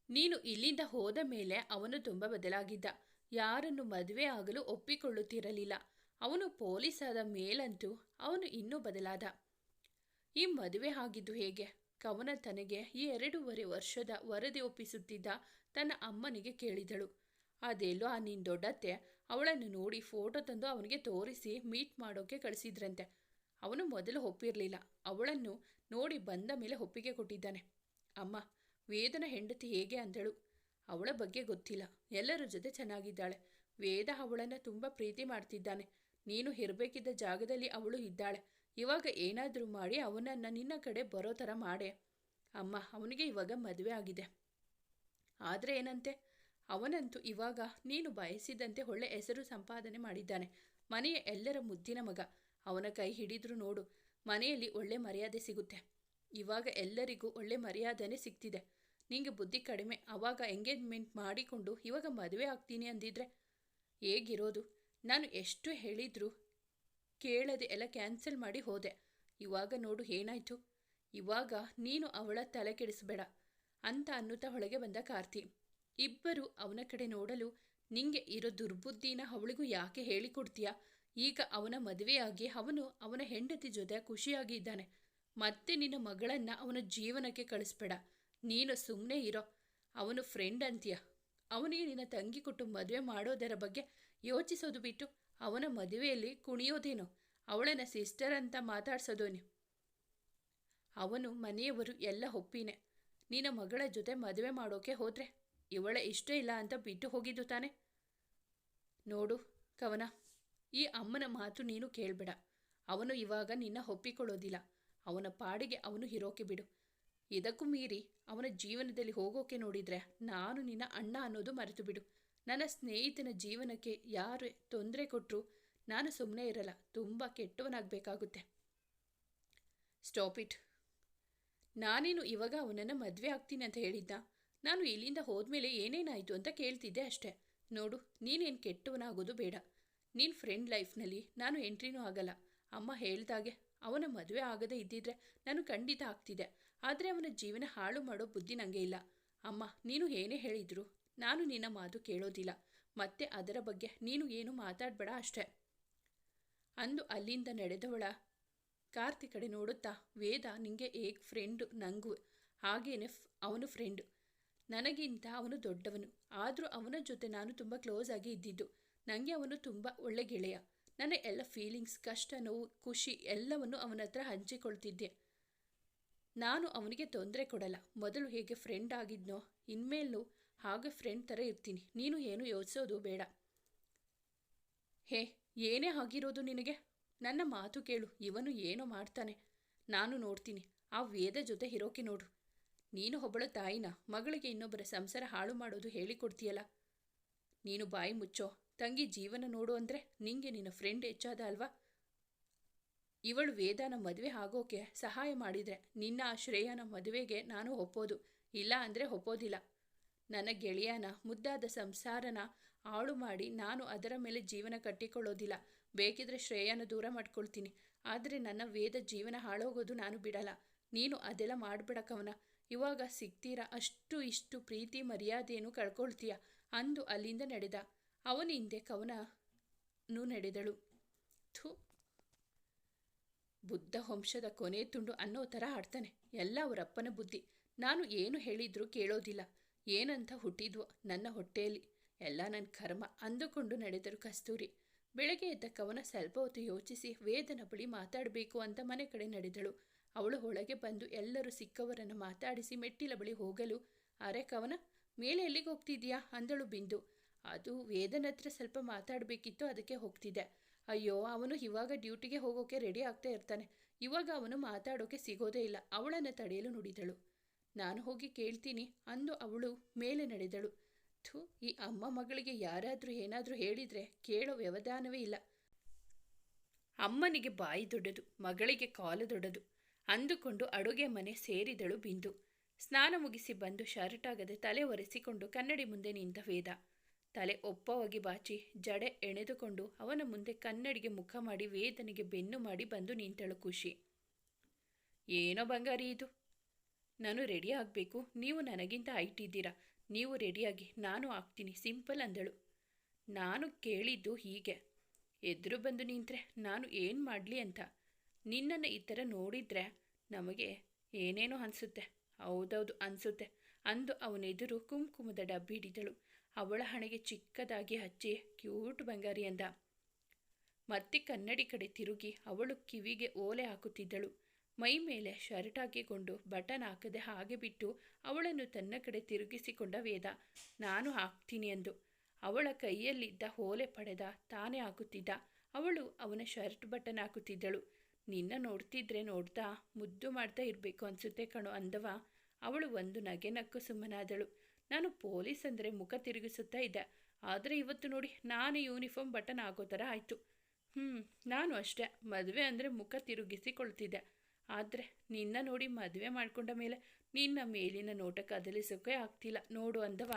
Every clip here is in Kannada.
ನೀನು ಇಲ್ಲಿಂದ ಹೋದ ಮೇಲೆ ಅವನು ತುಂಬ ಬದಲಾಗಿದ್ದ. ಯಾರನ್ನು ಮದುವೆ ಆಗಲು ಒಪ್ಪಿಕೊಳ್ಳುತ್ತಿರಲಿಲ್ಲ. ಅವನು ಪೊಲೀಸ್ ಆದ ಮೇಲಂತೂ ಅವನು ಇನ್ನೂ ಬದಲಾದ. ಈ ಮದುವೆ ಆಗಿದ್ದು ಹೇಗೆ? ಕವನ ತನಗೆ ಈ 2.5 ವರ್ಷದ ವರದಿ ಒಪ್ಪಿಸುತ್ತಿದ್ದ ತನ್ನ ಅಮ್ಮನಿಗೆ ಕೇಳಿದಳು. ಅದೆಲ್ಲೋ ಆ ನಿನ್ನ ದೊಡ್ಡತ್ತೆ ಅವಳನ್ನು ನೋಡಿ ಫೋಟೋ ತಂದು ಅವನಿಗೆ ತೋರಿಸಿ ಮೀಟ್ ಮಾಡೋಕೆ ಕಳಿಸಿದ್ರಂತೆ. ಅವನು ಮೊದಲು ಒಪ್ಪಿರಲಿಲ್ಲ. ಅವಳನ್ನು ನೋಡಿ ಬಂದ ಮೇಲೆ ಒಪ್ಪಿಗೆ ಕೊಟ್ಟಿದ್ದಾನೆ. ಅಮ್ಮ, ವೇದನ ಹೆಂಡತಿ ಹೇಗೆ ಅಂದಳು. ಅವಳ ಬಗ್ಗೆ ಗೊತ್ತಿಲ್ಲ. ಎಲ್ಲರ ಜೊತೆ ಚೆನ್ನಾಗಿದ್ದಾಳೆ. ವೇದ ಅವಳನ್ನು ತುಂಬ ಪ್ರೀತಿ ಮಾಡ್ತಿದ್ದಾನೆ. ನೀನು ಇರಬೇಕಿದ್ದ ಜಾಗದಲ್ಲಿ ಅವಳು ಇದ್ದಾಳೆ. ಇವಾಗ ಏನಾದರೂ ಮಾಡಿ ಅವನನ್ನು ನಿನ್ನ ಕಡೆ ಬರೋ ಥರ ಮಾಡೆ. ಅಮ್ಮ, ಅವನಿಗೆ ಇವಾಗ ಮದುವೆ ಆಗಿದೆ. ಆದರೆ ಏನಂತೆ? ಅವನಂತೂ ಇವಾಗ ನೀನು ಬಯಸಿದಂತೆ ಒಳ್ಳೆ ಹೆಸರು ಸಂಪಾದನೆ ಮಾಡಿದ್ದಾನೆ. ಮನೆಯ ಎಲ್ಲರ ಮುದ್ದಿನ ಮಗ. ಅವನ ಕೈ ಹಿಡಿದ್ರು ನೋಡು, ಮನೆಯಲ್ಲಿ ಒಳ್ಳೆ ಮರ್ಯಾದೆ ಸಿಗುತ್ತೆ. ಇವಾಗ ಎಲ್ಲರಿಗೂ ಒಳ್ಳೆ ಮರ್ಯಾದೆನೇ ಸಿಗ್ತಿದೆ. ನಿಂಗೆ ಬುದ್ಧಿ ಕಡಿಮೆ. ಆವಾಗ ಎಂಗೇಜ್ಮೆಂಟ್ ಮಾಡಿಕೊಂಡು ಇವಾಗ ಮದುವೆ ಆಗ್ತೀನಿ ಅಂದಿದ್ರೆ ಹೇಗಿರೋದು? ನಾನು ಎಷ್ಟು ಹೇಳಿದ್ರು ಕೇಳದೆ ಎಲ್ಲ ಕ್ಯಾನ್ಸಲ್ ಮಾಡಿ ಹೋದೆ. ಇವಾಗ ನೋಡು ಏನಾಯಿತು. ಇವಾಗ ನೀನು ಅವಳ ತಲೆ ಕೆಡಿಸಬೇಡ ಅಂತ ಅನ್ನುತ್ತಾ ಒಳಗೆ ಬಂದ ಕಾರ್ತಿ. ಇಬ್ಬರು ಅವನ ಕಡೆ ನೋಡಲು, ನಿಂಗೆ ಇರೋ ದುರ್ಬುದ್ಧಿನ ಅವಳಿಗೂ ಯಾಕೆ ಹೇಳಿಕೊಡ್ತೀಯಾ? ಈಗ ಅವನ ಮದುವೆಯಾಗಿ ಅವನು ಅವನ ಹೆಂಡತಿ ಜೊತೆ ಖುಷಿಯಾಗಿ ಇದ್ದಾನೆ. ಮತ್ತೆ ನಿನ್ನ ಮಗಳನ್ನು ಅವನ ಜೀವನಕ್ಕೆ ಕಳಿಸ್ಬೇಡ. ನೀನು ಸುಮ್ಮನೆ ಇರೋ. ಅವನು ಫ್ರೆಂಡ್ ಅಂತೀಯ. ಅವನಿಗೆ ನಿನ್ನ ತಂಗಿ ಕೊಟ್ಟು ಮದುವೆ ಮಾಡೋದರ ಬಗ್ಗೆ ಯೋಚಿಸೋದು ಬಿಟ್ಟು ಅವನ ಮದುವೆಯಲ್ಲಿ ಕುಣಿಯೋದೇನೋ, ಅವಳನ್ನ ಸಿಸ್ಟರ್ ಅಂತ ಮಾತಾಡ್ಸೋದೋನು. ಅವನು ಮನೆಯವರು ಎಲ್ಲ ಒಪ್ಪಿನೇ ನಿನ್ನ ಮಗಳ ಜೊತೆ ಮದುವೆ ಮಾಡೋಕೆ ಹೋದ್ರೆ ಇವಳ ಇಷ್ಟ ಇಲ್ಲ ಅಂತ ಬಿಟ್ಟು ಹೋಗಿದ್ದು ತಾನೆ. ನೋಡು ಕವನ, ಈ ಅಮ್ಮನ ಮಾತು ನೀನು ಕೇಳಬೇಡ. ಅವನು ಇವಾಗ ನಿನ್ನ ಒಪ್ಪಿಕೊಳ್ಳೋದಿಲ್ಲ. ಅವನ ಪಾಡಿಗೆ ಅವನು ಇರೋಕೆ ಬಿಡು. ಇದಕ್ಕೂ ಮೀರಿ ಅವನ ಜೀವನದಲ್ಲಿ ಹೋಗೋಕೆ ನೋಡಿದರೆ ನಾನು ನಿನ್ನ ಅಣ್ಣ ಅನ್ನೋದು ಮರೆತು ಬಿಡು. ನನ್ನ ಸ್ನೇಹಿತನ ಜೀವನಕ್ಕೆ ಯಾರು ತೊಂದರೆ ಕೊಟ್ಟರು ನಾನು ಸುಮ್ಮನೆ ಇರಲ್ಲ. ತುಂಬ ಕೆಟ್ಟವನಾಗಬೇಕಾಗುತ್ತೆ. Stop it. ನಾನೇನು ಇವಾಗ ಅವನನ್ನು ಮದುವೆ ಆಗ್ತೀನಿ ಅಂತ ಹೇಳಿದ್ದ? ನಾನು ಇಲ್ಲಿಂದ ಹೋದ್ಮೇಲೆ ಏನೇನಾಯಿತು ಅಂತ ಕೇಳ್ತಿದ್ದೆ ಅಷ್ಟೇ. ನೋಡು, ನೀನೇನು ಕೆಟ್ಟವನಾಗೋದು ಬೇಡ. ನಿನ್ನ ಫ್ರೆಂಡ್ ಲೈಫ್ನಲ್ಲಿ ನಾನು ಎಂಟ್ರಿನೂ ಆಗಲ್ಲ. ಅಮ್ಮ ಹೇಳ್ದಾಗೆ ಅವನ ಮದುವೆ ಆಗದೇ ಇದ್ದಿದ್ರೆ ನಾನು ಖಂಡಿತ ಆಗ್ತಿದ್ದೆ. ಆದರೆ ಅವನ ಜೀವನ ಹಾಳು ಮಾಡೋ ಬುದ್ಧಿ ನನಗೆ ಇಲ್ಲ. ಅಮ್ಮ, ನೀನು ಏನೇ ಹೇಳಿದ್ರು ನಾನು ನಿನ್ನ ಮಾತು ಕೇಳೋದಿಲ್ಲ. ಮತ್ತೆ ಅದರ ಬಗ್ಗೆ ನೀನು ಏನು ಮಾತಾಡಬೇಡ ಅಷ್ಟೇ ಅಂದು ಅಲ್ಲಿಂದ ನಡೆದವಳ ಕಾರ್ತಿ ಕಡೆ ನೋಡುತ್ತಾ, ವೇದ ನಿಂಗೆ ಏಕ್ ಫ್ರೆಂಡು, ನನಗೂ ಹಾಗೇನೆ ಅವನು ಫ್ರೆಂಡು. ನನಗಿಂತ ಅವನು ದೊಡ್ಡವನು. ಆದರೂ ಅವನ ಜೊತೆ ನಾನು ತುಂಬ ಕ್ಲೋಸ್ ಆಗಿ ಇದ್ದಿದ್ದು. ನನಗೆ ಅವನು ತುಂಬ ಒಳ್ಳೆ ಗೆಳೆಯ. ನನ್ನ ಎಲ್ಲ ಫೀಲಿಂಗ್ಸ್, ಕಷ್ಟ, ನೋವು, ಖುಷಿ ಎಲ್ಲವನ್ನು ಅವನ ಹತ್ರ ಹಂಚಿಕೊಳ್ತಿದ್ದೆ. ನಾನು ಅವನಿಗೆ ತೊಂದರೆ ಕೊಡಲ್ಲ. ಮೊದಲು ಹೇಗೆ ಫ್ರೆಂಡ್ ಆಗಿದ್ನೋ ಇನ್ಮೇಲೂ ಹಾಗೆ ಫ್ರೆಂಡ್ ಥರ ಇರ್ತೀನಿ. ನೀನು ಏನು ಯೋಚಿಸೋದು ಬೇಡ. ಹೇ, ಏನೇ ಆಗಿರೋದು ನಿನಗೆ? ನನ್ನ ಮಾತು ಕೇಳು. ಇವನು ಏನೋ ಮಾಡ್ತಾನೆ, ನಾನು ನೋಡ್ತೀನಿ. ಆ ವೇದ ಜೊತೆ ಇರೋಕೆ ನೋಡು. ನೀನು ಒಬ್ಬಳ ತಾಯಿನ ಮಗಳಿಗೆ ಇನ್ನೊಬ್ಬರ ಸಂಸಾರ ಹಾಳು ಮಾಡೋದು ಹೇಳಿಕೊಡ್ತೀಯಲ್ಲ. ನೀನು ಬಾಯಿ ಮುಚ್ಚೋ. ತಂಗಿ ಜೀವನ ನೋಡು ಅಂದರೆ ನಿಂಗೆ ನಿನ್ನ ಫ್ರೆಂಡ್ ಹೆಚ್ಚಾದ ಅಲ್ವಾ? ಇವಳು ವೇದನ ಮದುವೆ ಆಗೋಕೆ ಸಹಾಯ ಮಾಡಿದರೆ ನಿನ್ನ ಆ ಶ್ರೇಯನ ಮದುವೆಗೆ ನಾನು ಒಪ್ಪೋದು. ಇಲ್ಲ ಅಂದರೆ ಒಪ್ಪೋದಿಲ್ಲ. ನನ್ನ ಗೆಳೆಯನ ಮುದ್ದಾದ ಸಂಸಾರನ ಹಾಳು ಮಾಡಿ ನಾನು ಅದರ ಮೇಲೆ ಜೀವನ ಕಟ್ಟಿಕೊಳ್ಳೋದಿಲ್ಲ. ಬೇಕಿದ್ರೆ ಶ್ರೇಯನ ದೂರ ಮಾಡ್ಕೊಳ್ತೀನಿ. ಆದರೆ ನನ್ನ ವೇದ ಜೀವನ ಹಾಳೋಗೋದು ನಾನು ಬಿಡಲ್ಲ. ನೀನು ಅದೆಲ್ಲ ಮಾಡಬೇಡ ಕವನ. ಇವಾಗ ಸಿಗ್ತೀರಾ ಅಷ್ಟು ಇಷ್ಟು ಪ್ರೀತಿ ಮರ್ಯಾದೆಯನ್ನು ಕಳ್ಕೊಳ್ತೀಯ ಅಂದು ಅಲ್ಲಿಂದ ನಡೆದ. ಅವನ ಹಿಂದೆ ಕವನನು ನಡೆದಳು. ಥೂ, ಬುದ್ಧ ವಂಶದ ಕೊನೆ ತುಂಡು ಅನ್ನೋ ಥರ ಆಡ್ತಾನೆ. ಎಲ್ಲ ಅವರಪ್ಪನ ಬುದ್ಧಿ. ನಾನು ಏನು ಹೇಳಿದ್ರೂ ಕೇಳೋದಿಲ್ಲ. ಏನಂತ ಹುಟ್ಟಿದ್ವೋ ನನ್ನ ಹೊಟ್ಟೆಯಲ್ಲಿ, ಎಲ್ಲ ನನ್ನ ಕರ್ಮ ಅಂದುಕೊಂಡು ನಡೆದರು ಕಸ್ತೂರಿ. ಬೆಳಗ್ಗೆ ಎದ್ದ ಕವನ ಸ್ವಲ್ಪ ಹೊತ್ತು ಯೋಚಿಸಿ ವೇದನ ಬಳಿ ಮಾತಾಡಬೇಕು ಅಂತ ಮನೆ ಕಡೆ ನಡೆದಳು. ಅವಳು ಒಳಗೆ ಬಂದು ಎಲ್ಲರೂ ಸಿಕ್ಕವರನ್ನು ಮಾತಾಡಿಸಿ ಮೆಟ್ಟಿಲ ಬಳಿ ಹೋಗಲು, ಅರೆ ಕವನ, ಮೇಲೆ ಎಲ್ಲಿಗೆ ಹೋಗ್ತಿದ್ಯಾ ಅಂದಳು ಬಿಂದು. ಅದು ವೇದನ ಹತ್ರ ಸ್ವಲ್ಪ ಮಾತಾಡಬೇಕಿತ್ತು, ಅದಕ್ಕೆ ಹೋಗ್ತಿದ್ದೆ. ಅಯ್ಯೋ, ಅವನು ಇವಾಗ ಡ್ಯೂಟಿಗೆ ಹೋಗೋಕೆ ರೆಡಿ ಆಗ್ತಾ ಇರ್ತಾನೆ. ಇವಾಗ ಅವನು ಮಾತಾಡೋಕೆ ಸಿಗೋದೇ ಇಲ್ಲ. ಅವಳನ್ನು ತಡೆಯಲು ನುಡಿದಳು. ನಾನು ಹೋಗಿ ಕೇಳ್ತೀನಿ ಅಂದು ಅವಳು ಮೇಲೆ ನಡೆದಳು. ಥೂ, ಈ ಅಮ್ಮ ಮಗಳಿಗೆ ಯಾರಾದರೂ ಏನಾದರೂ ಹೇಳಿದರೆ ಕೇಳೋ ವ್ಯವಧಾನವೇ ಇಲ್ಲ. ಅಮ್ಮನಿಗೆ ಬಾಯಿ ದೊಡ್ಡದು, ಮಗಳಿಗೆ ಕಾಲು ದೊಡ್ಡದು ಅಂದುಕೊಂಡು ಅಡುಗೆ ಮನೆ ಸೇರಿದಳು ಬಿಂದು. ಸ್ನಾನ ಮುಗಿಸಿ ಬಂದು ಶರ್ಟಾಗದೆ ತಲೆ ಒರೆಸಿಕೊಂಡು ಕನ್ನಡಿ ಮುಂದೆ ನಿಂತ ವೇದ. ತಲೆ ಒಪ್ಪವಾಗಿ ಬಾಚಿ ಜಡೆ ಎಣೆದುಕೊಂಡು ಅವನ ಮುಂದೆ ಕನ್ನಡಿಗೆ ಮುಖ ಮಾಡಿ ವೇದನಿಗೆ ಬೆನ್ನು ಮಾಡಿ ಬಂದು ನಿಂತಳು ಖುಷಿ. ಏನೋ ಬಂಗಾರಿ ಇದು? ನಾನು ರೆಡಿ ಆಗಬೇಕು, ನೀವು ನನಗಿಂತ ಹೈಟ್ ಇದ್ದೀರಾ. ನೀವು ರೆಡಿಯಾಗಿ, ನಾನು ಆಗ್ತೀನಿ, ಸಿಂಪಲ್ ಅಂದಳು. ನಾನು ಕೇಳಿದ್ದು ಹೀಗೆ, ಎದುರು ಬಂದು ನಿಂತರೆ ನಾನು ಏನು ಮಾಡಲಿ ಅಂತ. ನಿನ್ನನ್ನು ಈ ಥರ ನೋಡಿದರೆ ನಮಗೆ ಏನೇನೋ ಅನಿಸುತ್ತೆ. ಹೌದೌದು ಅನಿಸುತ್ತೆ ಅಂದು ಅವನೆದುರು ಕುಂಕುಮದ ಡಬ್ಬಿ ಹಿಡಿದಳು. ಅವಳ ಹಣೆಗೆ ಚಿಕ್ಕದಾಗಿ ಹಚ್ಚಿ, ಕ್ಯೂಟ್ ಬಂಗಾರಿ ಅಂದ. ಮತ್ತೆ ಕನ್ನಡಿ ಕಡೆ ತಿರುಗಿ ಅವಳು ಕಿವಿಗೆ ಓಲೆ ಹಾಕುತ್ತಿದ್ದಳು. ಮೈ ಮೇಲೆ ಶರ್ಟ್ ಹಾಕಿಕೊಂಡು ಬಟನ್ ಹಾಕದೆ ಹಾಗೆ ಬಿಟ್ಟು ಅವಳನ್ನು ತನ್ನ ಕಡೆ ತಿರುಗಿಸಿಕೊಂಡ ವೇದ. ನಾನು ಹಾಕ್ತೀನಿ ಅಂದು. ಅವಳ ಕೈಯಲ್ಲಿದ್ದ ಓಲೆ ಪಡೆದ ತಾನೇ ಹಾಕುತ್ತಿದ್ದ. ಅವಳು ಅವನ ಶರ್ಟ್ ಬಟನ್ ಹಾಕುತ್ತಿದ್ದಳು. ನಿನ್ನ ನೋಡ್ತಿದ್ರೆ ನೋಡ್ತಾ ಮುದ್ದು ಮಾಡ್ತಾ ಇರಬೇಕು ಅನ್ಸುತ್ತೆ ಕಣೋ ಅಂದವ. ಅವಳು ಒಂದು ನಗೆ ನಕ್ಕು ಸುಮ್ಮನಾದಳು. ನಾನು ಪೊಲೀಸ್ ಅಂದರೆ ಮುಖ ತಿರುಗಿಸುತ್ತಾ ಇದ್ದೆ, ಆದರೆ ಇವತ್ತು ನೋಡಿ ನಾನು ಯೂನಿಫಾರ್ಮ್ ಬಟನ್ ಹಾಕೋ ಥರ ಆಯಿತು. ನಾನು ಅಷ್ಟೇ, ಮದುವೆ ಅಂದರೆ ಮುಖ ತಿರುಗಿಸಿಕೊಳ್ತಿದ್ದೆ. ಆದರೆ ನಿನ್ನ ನೋಡಿ ಮದುವೆ ಮಾಡಿಕೊಂಡ ಮೇಲೆ ನಿನ್ನ ಮೇಲಿನ ನೋಟ ಕದಲಿಸೋಕೆ ಆಗ್ತಿಲ್ಲ ನೋಡು ಅಂದವ.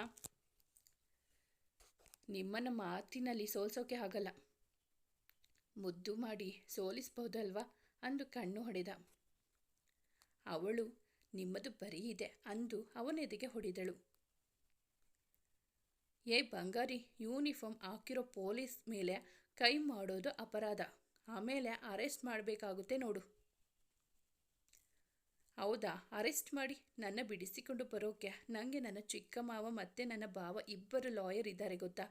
ನಿಮ್ಮನ್ನು ಮಾತಿನಲ್ಲಿ ಸೋಲ್ಸೋಕೆ ಆಗಲ್ಲ, ಮುದ್ದು ಮಾಡಿ ಸೋಲಿಸ್ಬೋದಲ್ವಾ ಅಂದು ಕಣ್ಣು ಹೊಡೆದ. ಅವಳು ನಿಮ್ಮದು ಬರೀ ಇದೆ ಅಂದು ಅವನೆದೆಗೆ ಹೊಡೆದಳು. ಏ ಬಂಗಾರಿ, ಯೂನಿಫಾರ್ಮ್ ಹಾಕಿರೋ ಪೊಲೀಸ್ ಮೇಲೆ ಕೈ ಮಾಡೋದು ಅಪರಾಧ, ಆಮೇಲೆ ಅರೆಸ್ಟ್ ಮಾಡಬೇಕಾಗುತ್ತೆ ನೋಡು. ಹೌದಾ, ಅರೆಸ್ಟ್ ಮಾಡಿ ನನ್ನ ಬಿಡಿಸಿಕೊಂಡು ಬರೋಕೆ ನನಗೆ ನನ್ನ ಚಿಕ್ಕ ಮಾವ ಮತ್ತು ನನ್ನ ಭಾವ ಇಬ್ಬರು ಲಾಯರ್ ಇದ್ದಾರೆ ಗೊತ್ತಾ.